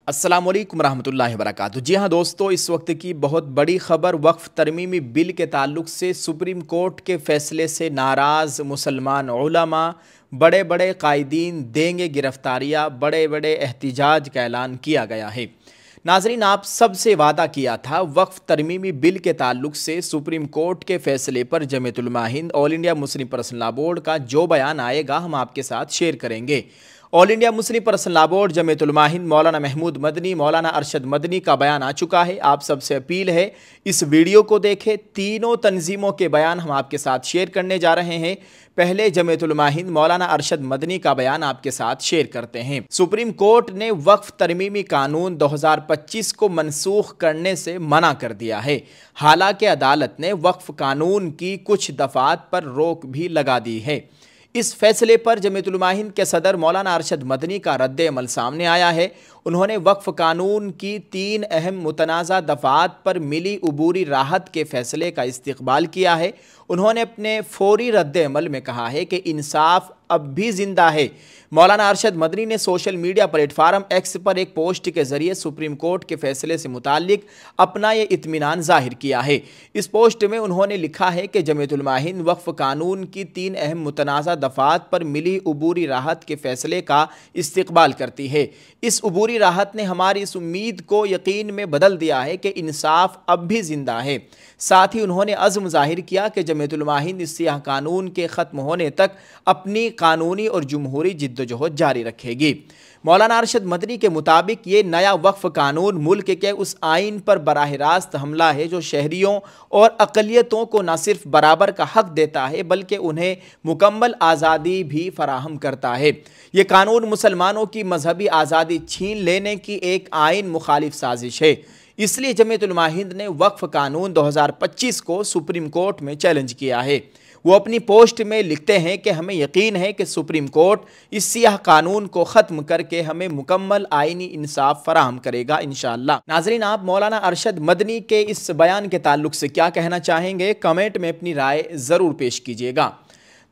अस्सलामुअलैकुम रहमतुल्लाहि वबरकातुहू। जी हाँ दोस्तों, इस वक्त की बहुत बड़ी खबर वक्फ तरमीमी बिल के ताल्लुक से सुप्रीम कोर्ट के फैसले से नाराज़ मुसलमान उलमा, बड़े बड़े कायदीन देंगे गिरफ्तारियाँ, बड़े बड़े एहतिजाज का ऐलान किया गया है। नाजरीन, आप सबसे वादा किया था वक्फ तरमीमी बिल के ताल्लुक से सुप्रीम कोर्ट के फैसले पर Jamiat Ulama Hind all India Muslim personal law board का जो बयान आएगा हम आपके साथ शेयर करेंगे। All India Muslim personal law board, Jamiat Ulama Hind, मौलाना महमूद मदनी, मौलाना अरशद मदनी का बयान आ चुका है। आप सबसे अपील है इस वीडियो को देखें। तीनों तंजीमों के बयान हम आपके साथ शेयर करने जा रहे हैं। पहले जमीयत उलमा हिंद मौलाना अरशद मदनी का बयान आपके साथ शेयर करते हैं। सुप्रीम कोर्ट ने वक्फ तरमीमी कानून 2025 को मनसूख करने से मना कर दिया है। हालांकि अदालत ने वक्फ कानून की कुछ दफात पर रोक भी लगा दी है। इस फैसले पर जमीयत उलमा हिंद के सदर मौलाना अरशद मदनी का रद्द अमल सामने आया है। उन्होंने वक्फ कानून की 3 अहम मुतनाज़ा दफ़ात पर मिली अबूरी राहत के फैसले का इस्तक़बाल किया है। उन्होंने अपने फौरी रद्द अमल में कहा है कि इंसाफ अब भी जिंदा है। मौलाना अरशद मदनी ने सोशल मीडिया प्लेटफार्म एक्स पर एक पोस्ट के जरिए सुप्रीम कोर्ट के फैसले से मुताल्लिक अपना ये इत्मीनान जाहिर किया है। इस पोस्ट में उन्होंने लिखा है कि जमीयत उलमा हिंद वक्फ कानून की 3 अहम मुतनाज़ा दफ़ात पर मिली अबूरी राहत के फैसले का इस्तक़बाल करती है। इस अबूरी राहत ने हमारी इस उम्मीद को यकीन में बदल दिया है कि इंसाफ अब भी जिंदा है। साथ ही उन्होंने अज़्म जाहिर किया कि जमीयत उलमा हिंद इस सियाह कानून के ख़त्म होने तक अपनी कानूनी और जमहूरी जिद्दोजहद जारी रखेगी। मौलाना अरशद मदनी के मुताबिक ये नया वक्फ कानून मुल्क के उस आइन पर बराह रास्त हमला है जो शहरियों और अक़लियतों को न सिर्फ बराबर का हक देता है बल्कि उन्हें मुकम्मल आज़ादी भी फराहम करता है। ये कानून मुसलमानों की मजहबी आज़ादी छीन लेने की एक आइन मुखालिफ साजिश है। इसलिए जमीयत उलमा हिंद ने वक्फ कानून 2025 को सुप्रीम कोर्ट में चैलेंज किया है। वो अपनी पोस्ट में लिखते हैं कि हमें यकीन है कि सुप्रीम कोर्ट इस सियाह कानून को ख़त्म करके हमें मुकम्मल आइनी इंसाफ फराहम करेगा इंशाअल्लाह। नाजरीन, आप मौलाना अरशद मदनी के इस बयान के ताल्लुक से क्या कहना चाहेंगे? कमेंट में अपनी राय ज़रूर पेश कीजिएगा।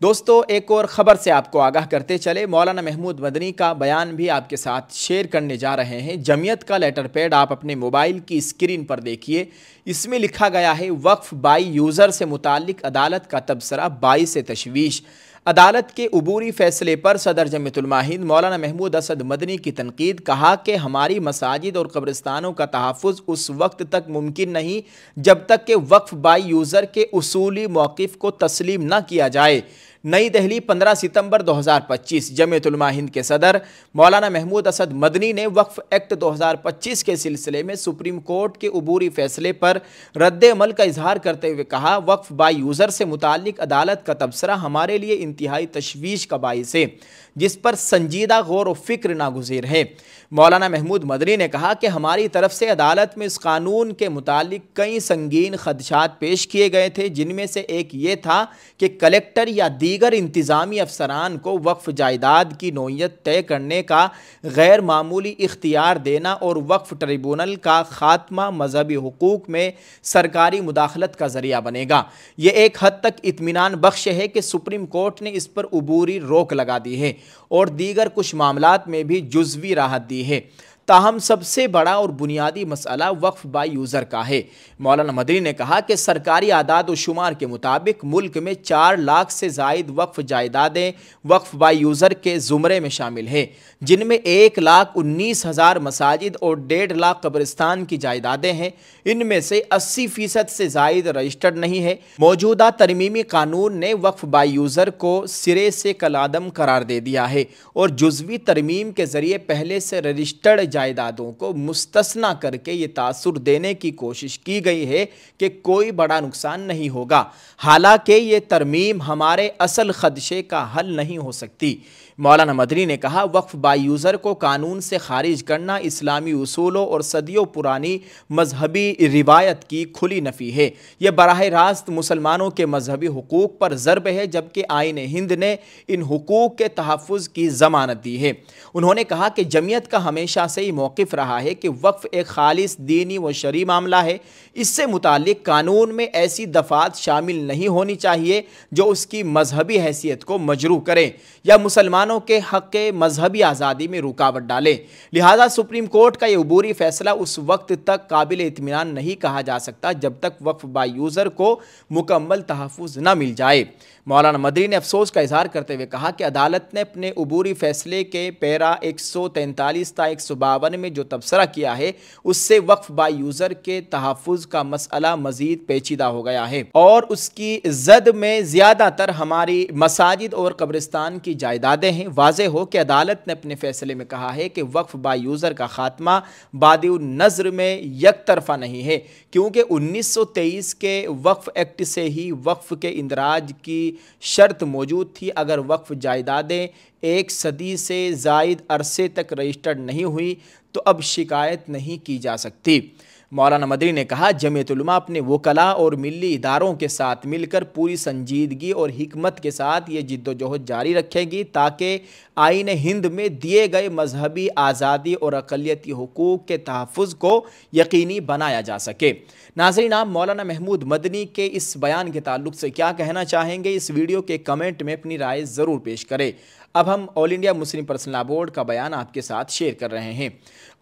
दोस्तों, एक और ख़बर से आपको आगाह करते चले, मौलाना महमूद मदनी का बयान भी आपके साथ शेयर करने जा रहे हैं। जमीयत का लेटर पैड आप अपने मोबाइल की स्क्रीन पर देखिए। इसमें लिखा गया है वक्फ बाई यूज़र से मुताल्लिक अदालत का तबसरा बाइस तशवीश। अदालत के अबूरी फैसले पर सदर जमीयत उलमा हिंद मौलाना महमूद असद मदनी की तनकीद। कहा कि हमारी मसाजिद और कब्रिस्तानों का तहफ़्फ़ुज़ उस वक्त तक मुमकिन नहीं जब तक कि वक्फ बाई यूज़र के उसूली मौक़िफ़ को तस्लीम न किया जाए। नई दिल्ली 15 सितंबर 2025। जमीयत उलमा हिंद के सदर मौलाना महमूद असद मदनी ने वक्फ एक्ट 2025 के सिलसिले में सुप्रीम कोर्ट के अबूरी फैसले पर रद्द अमल का इजहार करते हुए कहा, वक्फ बाई यूज़र से मुताल्लिक अदालत का तबसरा हमारे लिए इंतहाई तशवीश का बाइस है, जिस पर संजीदा गौर व फिक्र नागुज़ीर है। मौलाना महमूद मदनी ने कहा कि हमारी तरफ से अदालत में इस कानून के मुताल्लिक कई संगीन खदशात पेश किए गए थे, जिनमें से एक ये था कि कलेक्टर या दीगर इंतज़ामी अफसरान को वक्फ जायदाद की नोयत तय करने का गैर मामूली इख्तियार देना और वक्फ ट्रिब्यूनल का खात्मा मजहबी हुकूक में सरकारी मुदाखलत का ज़रिया बनेगा। ये एक हद तक इत्मीनान बख्श है कि सुप्रीम कोर्ट ने इस पर अबूरी रोक लगा दी है और दीगर कुछ मामलात में भी जुज़वी राहत दी है। ताहम सबसे बड़ा और बुनियादी मसला वक्फ बाई यूज़र का है। मौलाना मदनी ने कहा कि सरकारी आदाद व शुमार के मुताबिक मुल्क में 4 लाख से ज़ायद वक्फ जायदादें वक्फ बाई यूज़र के ज़ुमरे में शामिल है, जिनमें 1,19,000 मसाजिद और 1.5 लाख कब्रिस्तान की जायदादें हैं। इनमें से 80% से ज़ायद रजिस्टर्ड नहीं है। मौजूदा तरमीमी कानून ने वक्फ बाई यूज़र को सिरे से कलादम करार दे दिया है और जुज़वी तरमीम के ज़रिए पहले से रजिस्टर्ड जायदादों को मुस्तस्ना करके ये तासुर देने की कोशिश की गई है कि कोई बड़ा नुकसान नहीं होगा। हालांकि ये तरमीम हमारे असल खदशे का हल नहीं हो सकती। मौलाना मदनी ने कहा, वक्फ बाई यूज़र को कानून से खारिज करना इस्लामी उसूलों और सदियों पुरानी मजहबी रिवायत की खुली नफ़ी है। यह बराह रास्त मुसलमानों के मजहबी हुकूक पर ज़रब है, जबकि आइन हिंद ने इन हुकूक के तहफ़्फ़ुज़ की ज़मानत दी है। उन्होंने कहा कि जमीयत का हमेशा से ही मौक़िफ़ रहा है कि वक्फ एक खालिस दीनी व शरई मामला है। इससे मुताल्लिक कानून में ऐसी दफ़ात शामिल नहीं होनी चाहिए जो उसकी मजहबी हैसियत को मजरूह करें या मुसलमान मुसलमानों के हक के मजहबी आज़ादी में रुकावट डाले। लिहाजा सुप्रीम कोर्ट का यह अबूरी फैसला उस वक्त तक काबिल इत्मीनान नहीं कहा जा सकता जब तक वक्फ बाय यूज़र को मुकम्मल तहफ़्फ़ुज़ न मिल जाए। मौलाना मदनी ने अफसोस का इजहार करते हुए कहा कि अदालत ने अपने अबूरी फैसले के पैरा 143 ता 152 में जो तबसरा किया है उससे वक्फ बाय यूज़र के तहफ़्फ़ुज़ का मसला मज़ीद पेचीदा हो गया है और उसकी जद में ज़्यादातर हमारी मसाजिद और कब्रिस्तान की जायदादें हैं। वाज़ेह हो कि अदालत ने अपने फैसले में कहा है कि वक्फ बाय यूज़र का खात्मा बादिउन नज़र में एक तरफा नहीं है, क्योंकि 1923 के वक्फ एक्ट से ही वक्फ के इंदराज की शर्त मौजूद थी। अगर वक्फ जायदादें 1 सदी से ज़ायद अरसे तक रजिस्टर्ड नहीं हुई तो अब शिकायत नहीं की जा सकती। मौलाना मदनी ने कहा, जमीयत उलमा अपने वकला और मिली इदारों के साथ मिलकर पूरी संजीदगी और हिकमत के साथ ये जिद्दोजहद जारी रखेगी ताकि आईन हिंद में दिए गए मजहबी आज़ादी और अक़लियती हुकूक़ के तहफ़्फ़ुज़ को यकीनी बनाया जा सके। नाज़रीन, आप मौलाना महमूद मदनी के इस बयान के ताल्लुक़ से क्या कहना चाहेंगे? इस वीडियो के कमेंट में अपनी राय ज़रूर पेश करें। अब हम all India Muslim personal law board का बयान आपके साथ शेयर कर रहे हैं।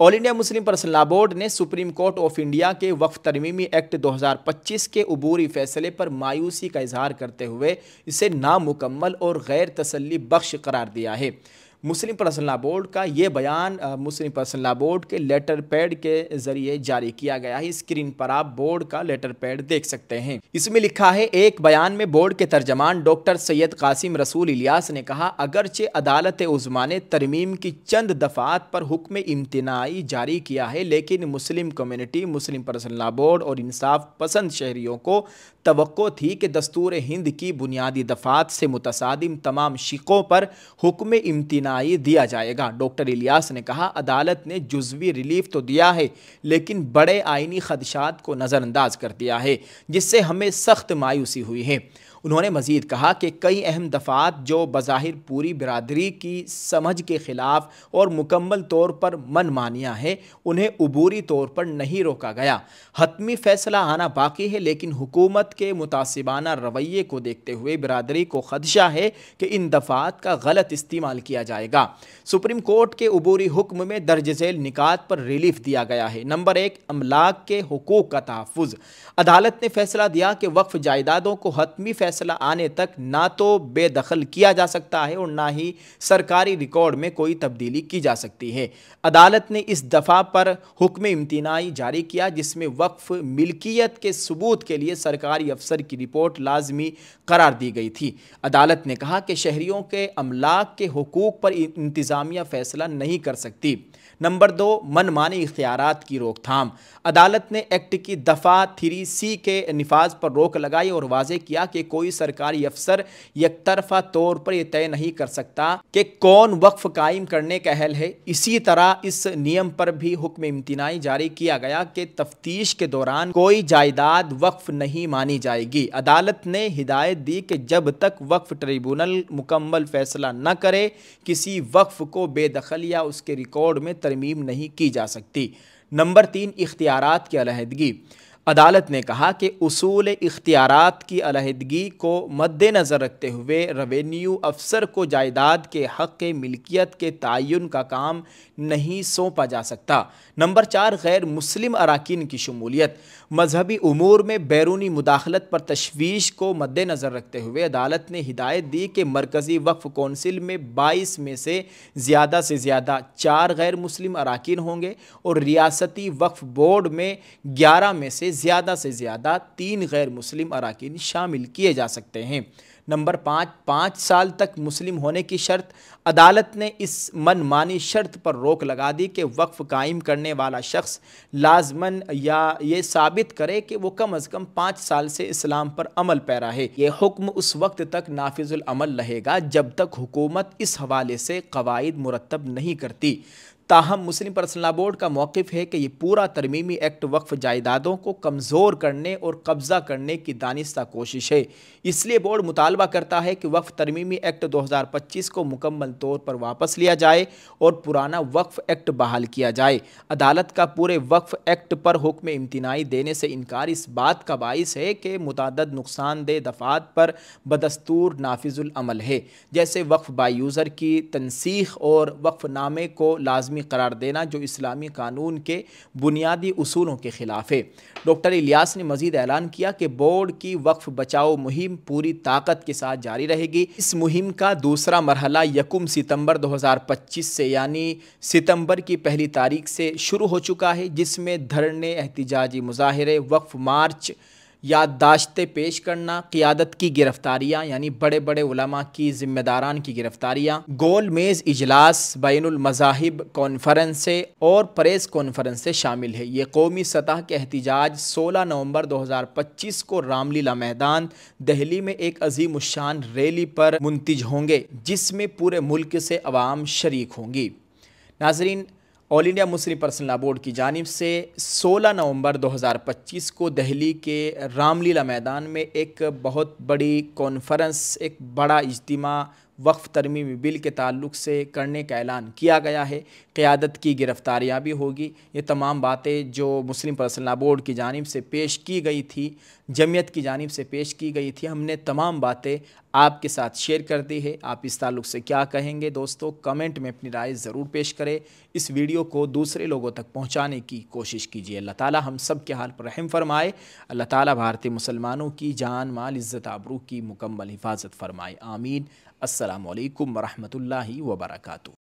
All India Muslim personal law board ने सुप्रीम कोर्ट ऑफ इंडिया के वक्फ तरमीमी एक्ट 2025 के अबूरी फैसले पर मायूसी का इजहार करते हुए इसे नामुकम्मल और गैर तसल्ली बख्श करार दिया है। मुस्लिम पर्सनल लॉ बोर्ड का ये बयान मुस्लिम पर्सनल लॉ बोर्ड के लेटर पैड के जरिए जारी किया गया है। स्क्रीन पर आप बोर्ड का लेटर पैड देख सकते हैं। इसमें लिखा है, एक बयान में बोर्ड के तर्जमान डॉक्टर सैयद कासिम रसूल इलियास ने कहा, अगरचे अदालत उज़्मा ने तरमीम की चंद दफ़ात पर हुक्म इम्तिनाई जारी किया है, लेकिन मुस्लिम कम्युनिटी, मुस्लिम पर्सनल लॉ बोर्ड और इंसाफ पसंद शहरियों को तवक्को थी कि दस्तूर हिंद की बुनियादी दफ़ात से मुतसादिम तमाम शिकों पर हुक्म इम्तिनाई दिया जाएगा। डॉक्टर इलियास ने कहा, अदालत ने जुज़वी रिलीफ तो दिया है लेकिन बड़े आइनी खदशात को नज़रअंदाज कर दिया है, जिससे हमें सख्त मायूसी हुई है। उन्होंने मज़ीद कहा कि कई अहम दफ़ात जो बज़ाहिर पूरी बिरादरी की समझ के ख़िलाफ़ और मुकम्मल तौर पर मनमानियाँ हैं, उन्हें अबूरी तौर पर नहीं रोका गया। हतमी फ़ैसला आना बाकी है, लेकिन हुकूमत के मुतासिबाना रवैये को देखते हुए बिरादरी को खदशा है कि इन दफ़ात का गलत इस्तेमाल किया जाएगा। सुप्रीम कोर्ट के अबूरी हुक्म में दर्ज झेल निकात पर रिलीफ दिया गया है। नंबर 1, अमलाक के हुकूक का तहफ़्फ़ुज़। अदालत ने फैसला दिया कि वक्फ जायदादों को हतमी फैसला आने तक ना तो बेदखल किया जा सकता है और ना ही सरकारी रिकॉर्ड में कोई तब्दीली की जा सकती है। अदालत ने इस दफ़ा पर हुक्म इम्तिनाई जारी किया, जिसमें वक्फ मिल्कियत के सबूत के लिए सरकारी अफसर की रिपोर्ट लाजमी करार दी गई थी। अदालत ने कहा कि शहरियों के अमलाक के हुकूक पर इंतज़ामिया फैसला नहीं कर सकती। नंबर 2, मनमानी इख्तियारात की रोकथाम। अदालत ने एक्ट की दफ़ा 3C के निफाज पर रोक लगाई और वाज़ेह किया कि कोई सरकारी अफसर यकतरफा तौर पर यह तय नहीं कर सकता कि कौन वक्फ कायम करने का अहल है। इसी तरह इस नियम पर भी हुक्म इम्तिनाई जारी किया गया कि तफ्तीश के दौरान कोई जायदाद वक्फ नहीं मानी जाएगी। अदालत ने हिदायत दी कि जब तक वक्फ ट्रिब्यूनल मुकम्मल फैसला न करे, किसी वक्फ को बेदखल या उसके रिकॉर्ड में तरमीम नहीं की जा सकती। नंबर 3, इख्तियारात की अलहदगी। अदालत ने कहा कि उसूल इख्तियारात की अलहदगी को मद्देनज़र रखते हुए रेवेन्यू अफसर को जायदाद के हक़ मिल्कियत के तयन का काम नहीं सौंपा जा सकता। नंबर 4, गैर मुस्लिम अराकीन की शमूलियत। मजहबी उमूर में बैरूनी मुदाखलत पर तशवीश को मद्देनज़र रखते हुए अदालत ने हिदायत दी कि मरकज़ी वक्फ कौंसिल में 22 में से ज़्यादा 4 गैर मुस्लिम अराकीन होंगे और रियासती वक्फ बोर्ड में 11 में से ज़्यादा 3 गैर मुस्लिम अराकीन शामिल किए जा सकते हैं। नंबर 5 साल तक मुस्लिम होने की शर्त। अदालत ने इस मनमानी शर्त पर रोक लगा दी कि वक्फ कायम करने वाला शख्स लाजमन या ये साबित करे कि वो कम अज़ कम 5 साल से इस्लाम पर अमल पैरा है। ये हुक्म उस वक्त तक नाफिजुल अमल रहेगा जब तक हुकूमत इस हवाले से कवायद मुरत्तब नहीं करती। ताहम मुस्लिम पर्सनल लॉ बोर्ड का मौक़िफ़ है कि ये पूरा तरमीमी एक्ट वक्फ़ जायदादों को कमज़ोर करने और कब्ज़ा करने की दानिस्ता कोशिश है। इसलिए बोर्ड मुतालबा करता है कि वक्फ़ तरमीमी एक्ट 2025 को मुकम्मल तौर पर वापस लिया जाए और पुराना वक्फ़ एक्ट बहाल किया जाए। अदालत का पूरे वक्फ़ एक्ट पर हुक्म इम्तिनाई देने से इनकार इस बात का बाइस है कि मुतअद्दिद नुकसानदेह दफ़ात पर बदस्तूर नाफिजुल अमल है, जैसे वक्फ़ बाय यूज़र की तनसीख और वक्फ़नामे को लाज़मी करार देना, जो इस्लामी कानून के बुनियादी उसूलों के ख़िलाफ़ है। डॉक्टर इलियास ने मज़ीद ऐलान किया कि बोर्ड की वक्फ़ बचाओ मुहिम पूरी ताकत के साथ जारी रहेगी। इस मुहिम का दूसरा मरहला 1 सितंबर 2025 से यानी सितंबर की पहली तारीख से शुरू हो चुका है, जिसमें धरने, एहतिजाजी मुज़ाहिरे, वक्फ़ मार्च, याददाश्तें पेश करना, क़ियादत की गिरफ्तारियाँ यानी बड़े बड़े उलमा की ज़िम्मेदारान की गिरफ्तारियाँ, गोल मेज़ इजलास, बैनुल मज़ाहिब कॉन्फ्रेंसें और प्रेस कॉन्फ्रेंसें शामिल है। ये कौमी सतह के एहतिजाज 16 नवंबर 2025 को रामलीला मैदान दिल्ली में एक अज़ीमुश्शान रैली पर मुंतज होंगे, जिसमें पूरे मुल्क से अवाम शरीक होंगी। नाज़रीन, all India Muslim personal law board की जानिब से 16 नवंबर 2025 को दिल्ली के रामलीला मैदान में एक बहुत बड़ी कॉन्फ्रेंस, एक बड़ा इज्तिमा वक्फ़ तरमीमी बिल के ताल्लुक़ से करने का ऐलान किया गया है। क़ियादत की गिरफ़्तारियाँ भी होगी। ये तमाम बातें जो मुस्लिम पर्सनल लॉ बोर्ड की जानिब से पेश की गई थी, जमीयत की जानिब से पेश की गई थी, हमने तमाम बातें आपके साथ शेयर कर दी है। आप इस ताल्लुक़ से क्या कहेंगे दोस्तों, कमेंट में अपनी राय ज़रूर पेश करें। इस वीडियो को दूसरे लोगों तक पहुँचाने की कोशिश कीजिए। अल्लाह ताला हम सब के हाल पर रहम फरमाए। अल्लाह ताला भारतीय मुसलमानों की जान, माल, इज़्ज़त, आबरू की मुकम्मल हिफाजत फरमाए। आमीन। अस्सलामु अलैकुम वरहमतुल्लाहि वबरकातुहू।